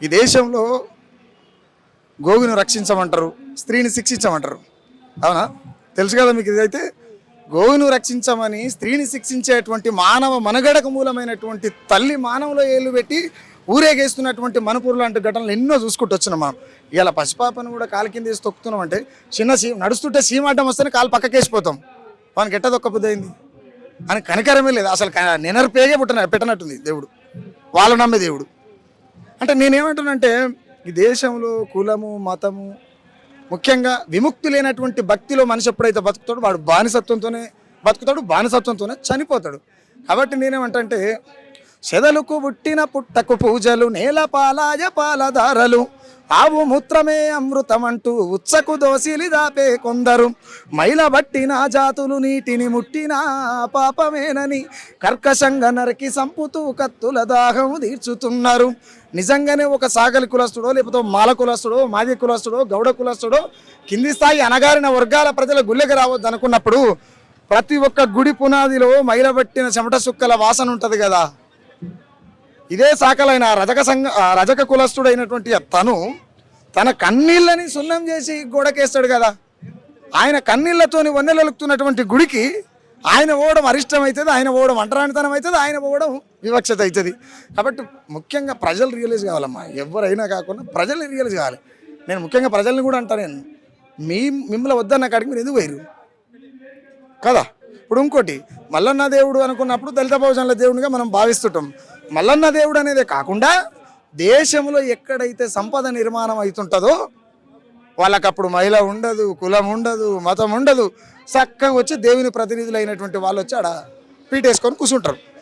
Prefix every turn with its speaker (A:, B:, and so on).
A: ఈ దేశంలో గోవును రక్షించమంటారు, స్త్రీని శిక్షించమంటారు. అవునా? తెలుసు కదా మీకు. ఇదైతే గోవును రక్షించమని స్త్రీని శిక్షించేటువంటి మానవ మనుగడకు మూలమైనటువంటి తల్లి మానవులో ఏళ్ళు పెట్టి ఊరేగేస్తున్నటువంటి మణిపూర్ లాంటి ఘటనలు ఎన్నో చూసుకుంటూ వచ్చినాం మనం. ఇలా పసిపాపను కూడా కాలు కింద వేసి తొక్కుతున్నాం అంటే చిన్న నడుస్తుంటే అడ్డం వస్తేనే కాలు పక్కకేసిపోతాం. వానికి ఎట్ట దొక్కపోతే అయింది అని కనికరమే లేదు అసలు. నినర్పేగే పెట్టనట్టుంది దేవుడు, వాళ్ళు నమ్మే దేవుడు. అంటే నేనేమంటానంటే ఈ దేశంలో కులము మతము ముఖ్యంగా విముక్తి లేనటువంటి భక్తిలో మనిషి ఎప్పుడైతే బతుకుతాడో వాడు బానిసత్వంతోనే బతుకుతాడు, బానిసత్వంతోనే చనిపోతాడు. కాబట్టి నేనేమంటే చెదలుకు పుట్టిన పుట్టకు పూజలు, నేల పాలాయ పాలధారలు, ఆవు మూత్రమే అమృతమంటూ ఉచ్చకు దోసిలి దాపే కొందరు, మైల బట్టిన జాతులు నీటిని ముట్టిన పాపమేనని కర్కశంగా నరికి సంపుతూ కత్తుల దాహం తీర్చుతున్నారు. నిజంగానే ఒక సాగలి కులస్తుడో లేకపోతే మాల కులస్తుడో మాది కులస్తుడో గౌడ కులస్తుడో కింది స్థాయి అణగారిన వర్గాల ప్రజల గుళ్ళకి రావద్దు అనుకున్నప్పుడు ప్రతి ఒక్క గుడి పునాదిలో మైలబట్టిన చెమట సుక్కల వాసన ఉంటుంది కదా. ఇదే సాకలైన రజక కులస్తుడైనటువంటి తను తన కన్నీళ్ళని సున్నం చేసి గోడకేస్తాడు కదా. ఆయన కన్నీళ్లతోని వన్నెలొలుకుతున్నటువంటి గుడికి ఆయన పోవడం అరిష్టం అవుతుంది, ఆయన పోవడం అంటరానితనం అవుతుంది, ఆయన పోవడం వివక్షత అవుతుంది. కాబట్టి ముఖ్యంగా ప్రజలు రియలైజ్ కావాలమ్మా. ఎవరైనా కాకుండా ప్రజలు రియలైజ్ కావాలి. నేను ముఖ్యంగా ప్రజల్ని కూడా అంటాను, నేను మిమ్మల్ని వద్దన్న కాడికి మీరు ఎందుకు పోయారు కదా. ఇప్పుడు ఇంకోటి మల్లన్న దేవుడు అనుకున్నప్పుడు దళిత బహుజనుల దేవుడిగా మనం భావిస్తుంటాం. మల్లన్న దేవుడు అనేదే కాకుండా దేశంలో ఎక్కడైతే సంపద నిర్మాణం అవుతుంటుందో వాళ్ళకప్పుడు మహిళ ఉండదు, కులం ఉండదు, మతం ఉండదు. చక్కగా వచ్చి దేవుని ప్రతినిధులు అయినటువంటి వాళ్ళు వచ్చి ఆడ పీటేసుకొని కూర్చుంటారు.